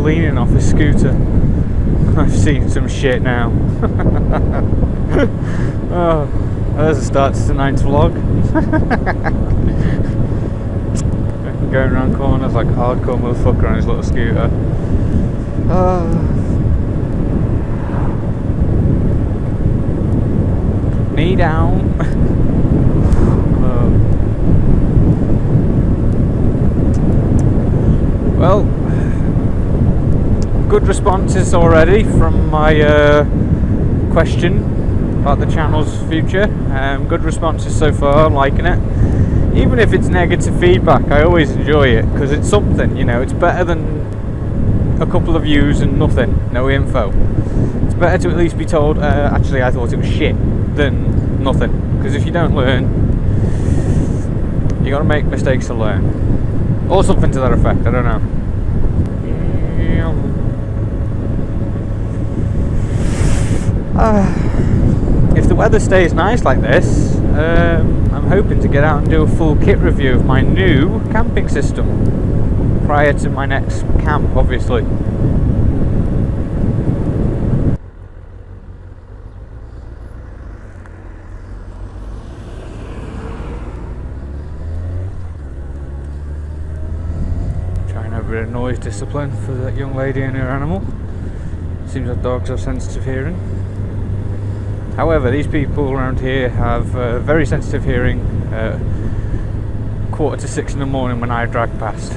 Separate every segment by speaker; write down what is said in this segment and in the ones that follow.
Speaker 1: leaning off his scooter. I've seen some shit now. Oh, there's a start to tonight's vlog. Going around corners like a hardcore motherfucker on his little scooter. Knee down. Well, good responses already from my question about the channel's future. Good responses so far, I'm liking it. Even if it's negative feedback, I always enjoy it because it's something, you know. It's better than a couple of views and nothing, no info. It's better to at least be told, actually I thought it was shit, than nothing. Because if you don't learn, you got to make mistakes to learn. Or something to that effect, I don't know. If the weather stays nice like this, I'm hoping to get out and do a full kit review of my new camping system prior to my next camp, obviously. Try and have a bit of noise discipline for that young lady and her animal. Seems like dogs have sensitive hearing. However, these people around here have very sensitive hearing 5:45 in the morning when I drag past.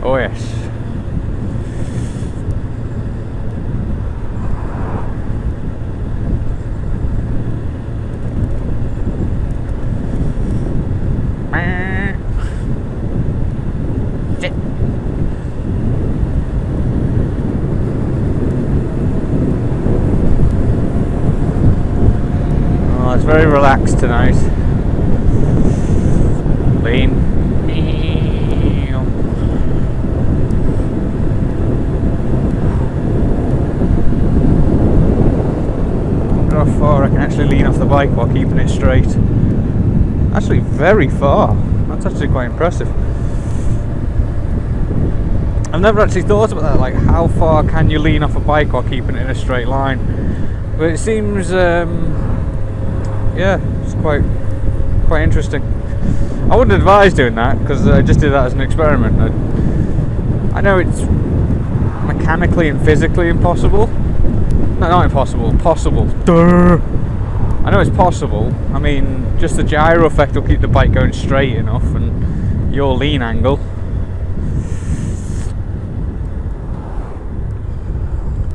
Speaker 1: Oh yes. Very relaxed tonight. Lean. I wonder how far I can actually lean off the bike while keeping it straight. Actually, very far. That's actually quite impressive. I've never actually thought about that. Like, how far can you lean off a bike while keeping it in a straight line? But it seems. Yeah, it's quite interesting. I wouldn't advise doing that because I just did that as an experiment. I know it's mechanically and physically impossible. No, not impossible. Possible. Duh. I know it's possible. I mean, just the gyro effect will keep the bike going straight enough, and your lean angle.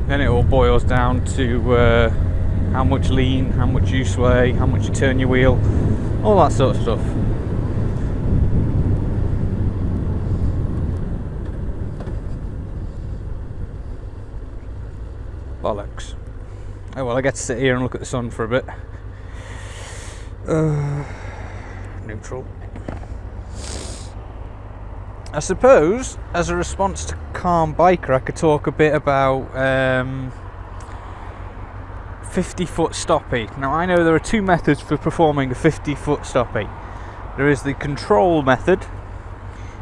Speaker 1: Then it all boils down to how much lean, how much you sway, how much you turn your wheel, all that sort of stuff. Bollocks. Oh well, I get to sit here and look at the sun for a bit. Neutral. I suppose, as a response to CalmBiker, I could talk a bit about 50-foot stoppie. Now I know there are two methods for performing a 50-foot stoppie. There is the control method,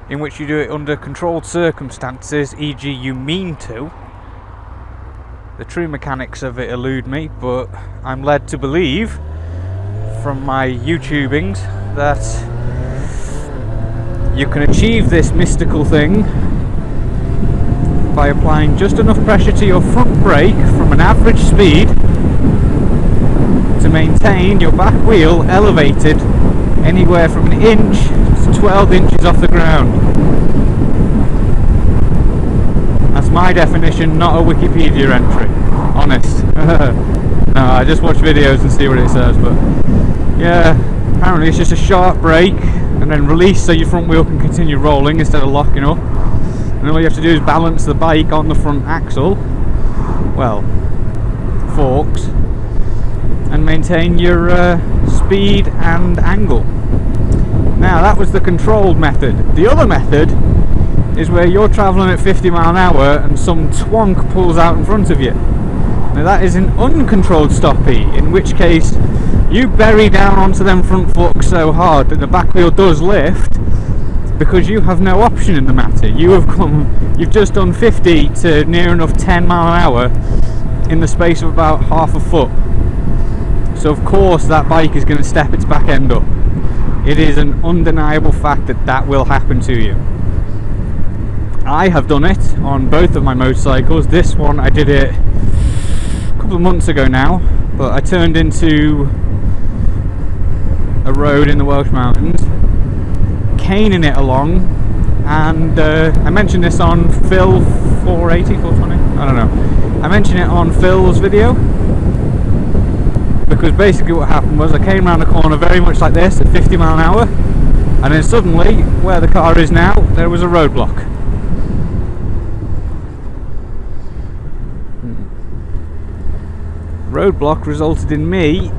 Speaker 1: in which you do it under controlled circumstances, e.g. you mean to. The true mechanics of it elude me, but I'm led to believe from my YouTubings that you can achieve this mystical thing by applying just enough pressure to your front brake from an average speed to maintain your back wheel elevated anywhere from an inch to 12 inches off the ground. That's my definition, not a Wikipedia entry. Honest. No, I just watch videos and see what it says, but yeah, apparently it's just a sharp brake and then release so your front wheel can continue rolling instead of locking up. And all you have to do is balance the bike on the front axle, well, forks, and maintain your speed and angle. Now that was the controlled method. The other method is where you're travelling at 50 mile an hour and some twonk pulls out in front of you. Now that is an uncontrolled stoppie, in which case you bury down onto them front forks so hard that the back wheel does lift, because you have no option in the matter. You've just done 50 to near enough 10 mile an hour in the space of about half a foot. So of course that bike is going to step its back end up. It is an undeniable fact that that will happen to you. I have done it on both of my motorcycles. This one I did it a couple of months ago now, but I turned into a road in the Welsh Mountains, caning it along, and I mentioned this on Phil 480, 420, I don't know. I mentioned it on Phil's video, because basically what happened was I came around the corner very much like this at 50 mile an hour, and then suddenly, where the car is now, there was a roadblock. Roadblock resulted in me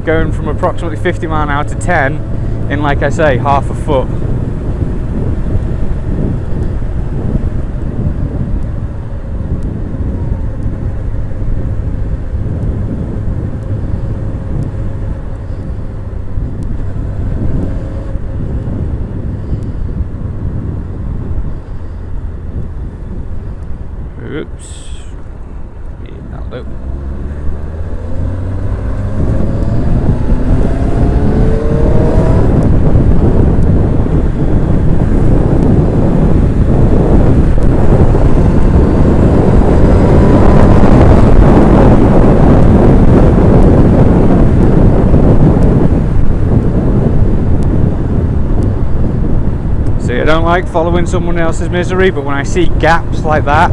Speaker 1: going from approximately 50 mile an hour to 10 in, like I say, half a foot. Oops. Yeah, that'll do. See, I don't like following someone else's misery, but when I see gaps like that,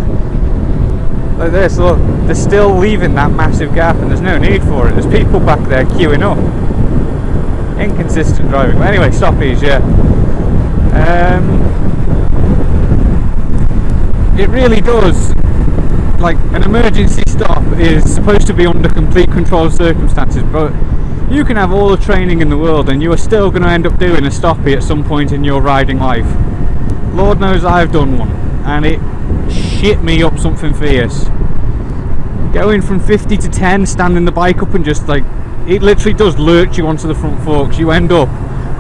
Speaker 1: like this, look, they're still leaving that massive gap and there's no need for it. There's people back there queuing up. Inconsistent driving. But anyway, stoppies, yeah. It really does, like, an emergency stop is supposed to be under complete controlled circumstances, but you can have all the training in the world and you are still going to end up doing a stoppie at some point in your riding life. Lord knows I've done one, and it shit me up something fierce. Going from 50 to 10, standing the bike up and just like, it literally does lurch you onto the front forks. You end up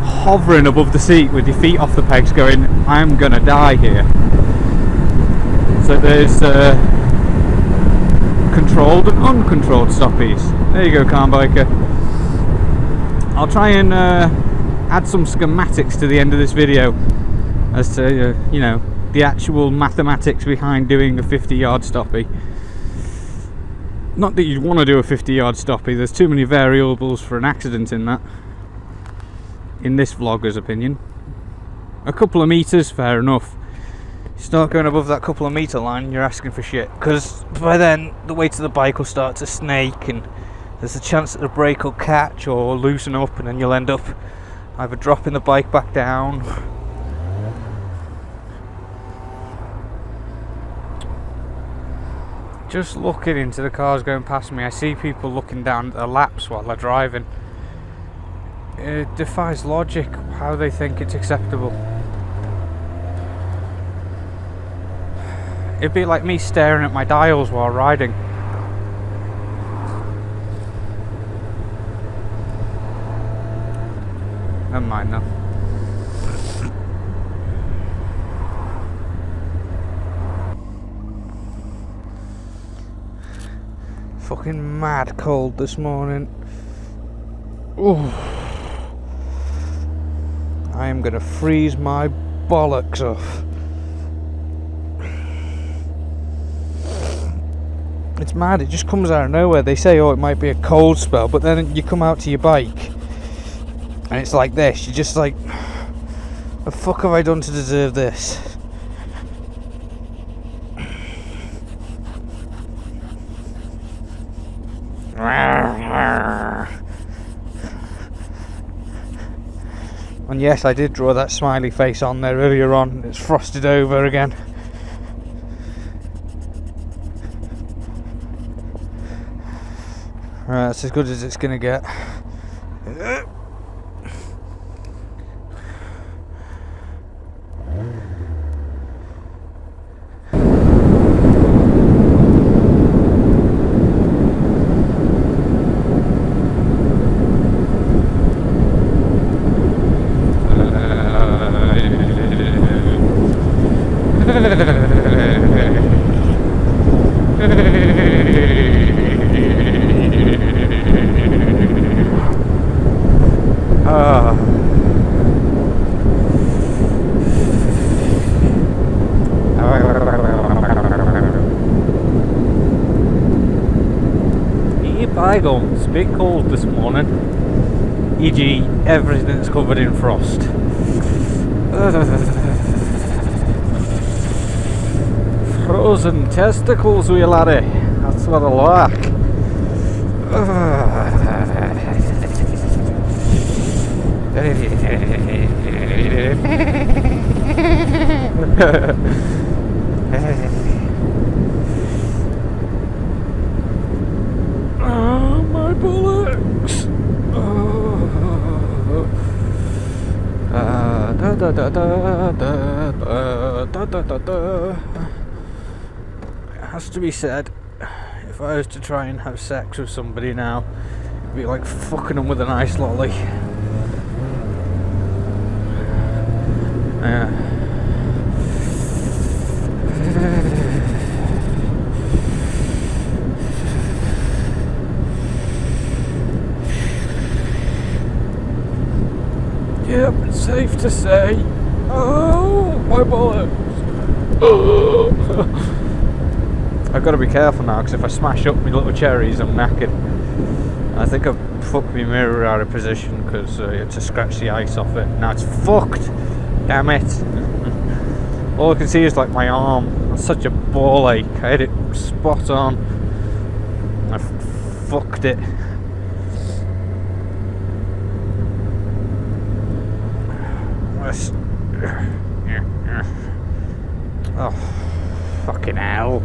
Speaker 1: hovering above the seat with your feet off the pegs going, I'm gonna die here. So there's controlled and uncontrolled stoppies. There you go, CalmBiker. I'll try and add some schematics to the end of this video as to, you know, the actual mathematics behind doing a 50-yard stoppie. Not that you'd want to do a 50-yard stoppie, there's too many variables for an accident in that, in this vlogger's opinion. A couple of meters, fair enough. You start going above that couple of meter line, you're asking for shit, because by then the weight of the bike will start to snake and there's a chance that the brake will catch or loosen up, and then you'll end up either dropping the bike back down. Just looking into the cars going past me, I see people looking down at their laps while they're driving. It defies logic how they think it's acceptable. It'd be like me staring at my dials while riding. Never mind though. Fucking mad cold this morning. Ooh. I am gonna freeze my bollocks off. It's mad, it just comes out of nowhere. They say, oh, it might be a cold spell, but then you come out to your bike and it's like this. You're just like, the fuck have I done to deserve this? And yes, I did draw that smiley face on there earlier on. It's frosted over again. Right, that's as good as it's gonna get. leghorns, a bit cold this morning, e.g. everything's covered in frost. Frozen testicles, wee laddie, that's what I like. Oh, my bullocks. It has to be said, if I was to try and have sex with somebody now, it'd be like fucking them with an ice lolly. Yeah. Yep, it's safe to say. Oh, my bullets. I've got to be careful now, because if I smash up my little cherries, I'm knackered. I think I've fucked my mirror out of position because I had to scratch the ice off it. Now it's fucked. Damn it. All I can see is like my arm. It's such a ball ache. I had it spot on. I fucked it. Oh, fucking hell.